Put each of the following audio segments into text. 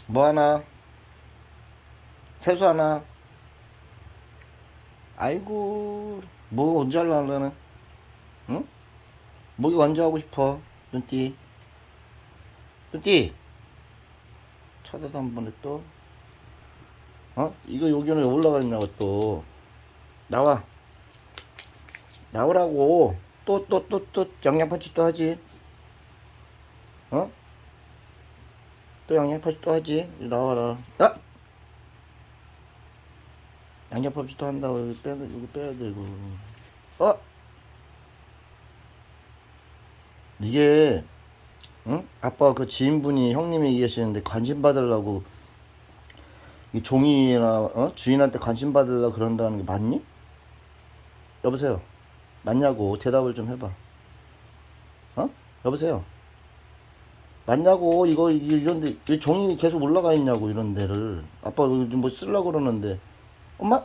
뭐 하나? 세수 하나? 아이고, 뭐 언제 하려고 그러는? 응? 뭐 언제 하고 싶어? 눈띠. 눈띠. 쳐다도 한 번에 또. 어? 이거 여기는 올라가냐고 또. 나와. 나오라고. 또 양양펀치 또 하지. 어? 또 양양펀치 또 하지. 나와라. 아! 양양펀치 또 한다고 이거 빼야 되고. 어? 이게 응? 아빠 그 지인분이 형님이 얘기하시는데 관심 받으려고 이 종이나 주인한테 관심 받으려고 그런다는 게 맞니? 여보세요. 맞냐고 대답을 좀 해봐. 어? 여보세요. 맞냐고 이거 이런데 왜 종이 계속 올라가 있냐고 이런 데를 아빠 뭐 쓰려고 그러는데 엄마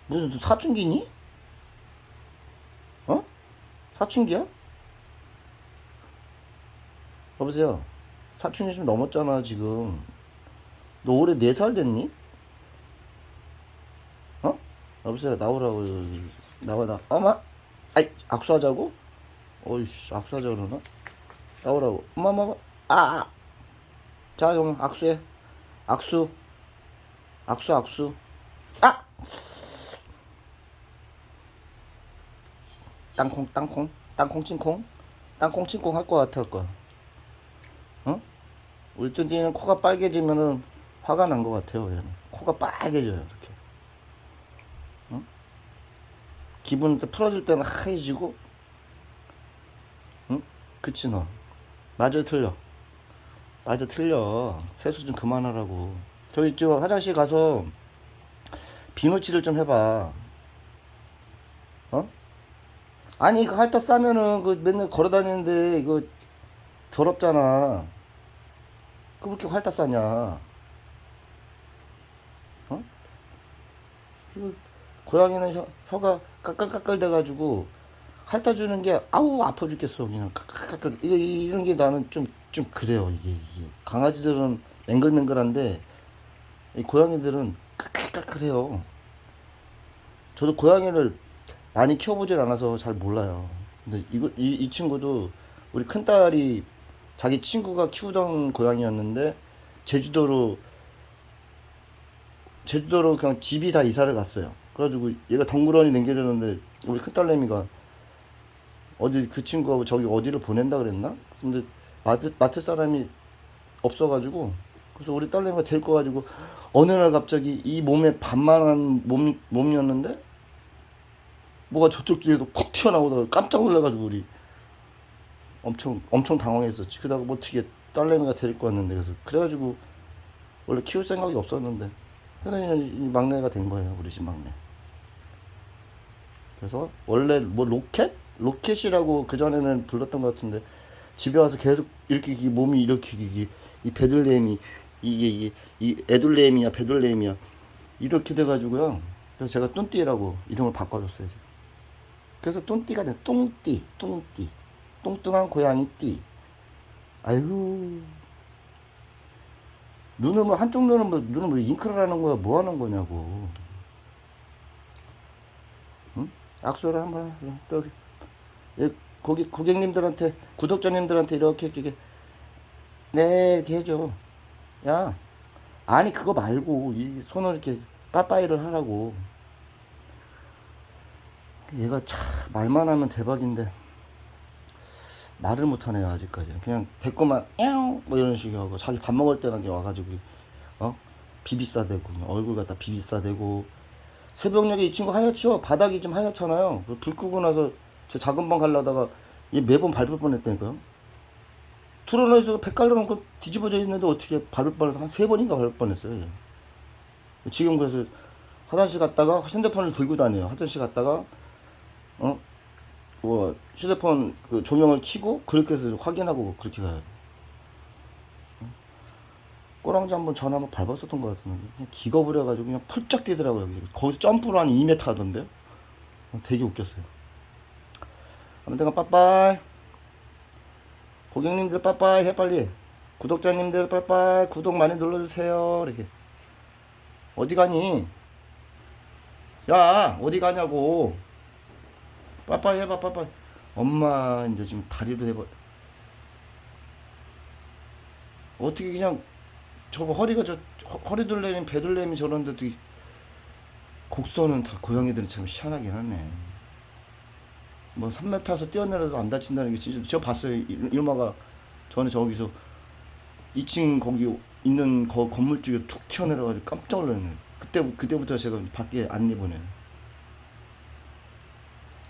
무슨 사춘기니? 어? 사춘기야? 여보세요. 사춘기 좀 넘었잖아 지금. 너 올해 4살 됐니? 어? 여보세요. 나오라고. 나와 나. 엄마. 아이 악수하자고? 어이씨 악수하자 그러나? 나오라고. 엄마. 아. 자 그럼 악수해. 악수. 악수. 아. 땅콩 칭콩. 땅콩 칭콩 할 거 같아 할 거야. 어? 우리 뜬디는 코가 빨개지면은 화가 난 거 같아요. 얘는. 코가 빨개져요 이렇게. 어? 기분 풀어줄 때는 하얘지고. 응? 그치 너. 맞아 틀려. 맞아 틀려. 세수 좀 그만하라고. 저기 저 화장실 가서 비누칠을 좀 해봐. 어? 아니 이거 핥아 싸면은 그 맨날 걸어다니는데 이거 더럽잖아. 그거 왜 이렇게 핥아 싸냐? 어? 이거 고양이는 혀가 까끌까끌 돼가지고 핥아주는 게 아우 아파 죽겠어 그냥 까끌까끌 이런 게 나는 좀 그래요 이게 강아지들은 맹글맹글한데 이 고양이들은 까끌까끌해요. 저도 고양이를 많이 키워보질 않아서 잘 몰라요. 근데 이 친구도 우리 큰딸이 자기 친구가 키우던 고양이였는데 제주도로 제주도로 그냥 집이 다 이사를 갔어요. 그래가지고 얘가 덩그러니 남겨졌는데 우리 큰딸내미가 어디 그 친구하고 저기 어디를 보낸다 그랬나? 근데 맡을 사람이 없어가지고 그래서 우리 딸내미가 데리고 가지고 어느 날 갑자기 이 몸에 반만한 몸이었는데 뭐가 저쪽 뒤에서 콕 튀어나오다가 깜짝 놀라가지고 우리 엄청 당황했었지. 그러다가 뭐 어떻게 딸내미가 데리고 왔는데 그래가지고 원래 키울 생각이 없었는데 그러니 막내가 된 거예요. 우리 집 막내. 그래서 원래 뭐 로켓이라고 그 전에는 불렀던 것 같은데 집에 와서 계속 이렇게 이 몸이 이렇게 이 베들레헴이 이게 이 에둘레헴이야 베들레헴이야 이렇게 돼가지고요. 그래서 제가 뚠띠라고 이름을 바꿔줬어요. 그래서 뚠띠가 돼. 똥띠 뚱뚱한 고양이 띠. 아이고 눈은 뭐 한쪽 눈은 뭐 잉크를 하는 거야 뭐 하는 거냐고. 응? 악수를 한번 해. 또 고객님들한테 구독자님들한테 이렇게 네 이렇게 해줘. 야 아니 그거 말고 이 손을 이렇게 빠빠이를 하라고. 얘가 참 말만 하면 대박인데 말을 못하네요 아직까지. 그냥 대꾸만 야옹 뭐 이런 식으로 하고 자기 밥 먹을 때는 와가지고 어 비비싸대고 얼굴 갖다 비비싸대고. 새벽녘에 이 친구 하얗죠. 바닥이 좀 하얗잖아요. 불 끄고 나서 저 작은 방 가려다가 얘 매번 밟을 뻔했다니까요. 트로너에서 100갈로 그 뒤집어져 있는데 어떻게 밟을 뻔해서 한 3번인가 밟을 뻔했어요. 얘. 지금 그래서 화장실 갔다가 핸드폰을 들고 다녀요. 화장실 갔다가 어? 뭐 휴대폰 그 조명을 켜고 그렇게 해서 확인하고 그렇게 가요. 꼬랑지 한번 전화 한번 밟았었던 것 같은데 그냥 기가 부려가지고 그냥 펄쩍 뛰더라고요. 거기서 점프를 한 2m 하던데요. 되게 웃겼어요. 아무튼 빠빠이. 고객님들 빠빠이 해 빨리. 구독자님들 빠빠이 구독 많이 눌러주세요. 이렇게. 어디 가니? 야 어디 가냐고. 빠빠이 해봐 빠빠이. 엄마 이제 지금 다리로 해봐. 어떻게 그냥 저거 허리가 허리둘레미 배둘레미 저런데도 곡선은 다 고양이들은 참 희한하긴 하네. 뭐 3m 타서 뛰어내려도 안 다친다는 게 진짜 저 봤어요. 일마가 전에 저기서 2층 거기 있는 건물 쪽에 툭 튀어내려가지고 깜짝 놀랐네. 그때부터 제가 밖에 안 내보내.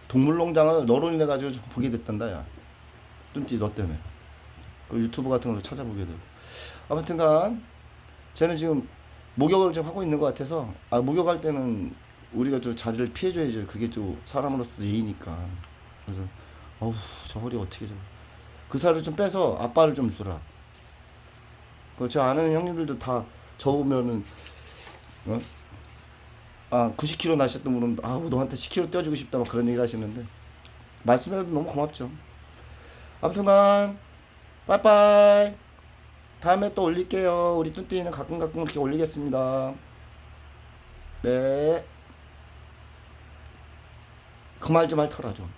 동물농장을 너로 인해 가지고 좀 보게 됐단다 야. 뚠띠 너 때문에. 그 유튜브 같은 거 찾아보게 되고. 아무튼간 쟤는 지금 목욕을 좀 하고 있는 것 같아서 목욕할 때는 우리가 좀 자리를 피해줘야죠. 그게 또 사람으로서 예의니까. 그래서 어우 저 허리 어떻게 그 살을 좀 빼서 아빠를 좀 주라. 저 아는 형님들도 다 저으면은 어? 90kg 나셨던 분은 너한테 10kg 떼어주고 싶다 막 그런 얘기를 하시는데 말씀이라도 너무 고맙죠. 아무튼간 빠이빠이. 다음에 또 올릴게요. 우리 뚠뚠이는 가끔 이렇게 올리겠습니다. 네. 그 말 좀 할 터라 좀.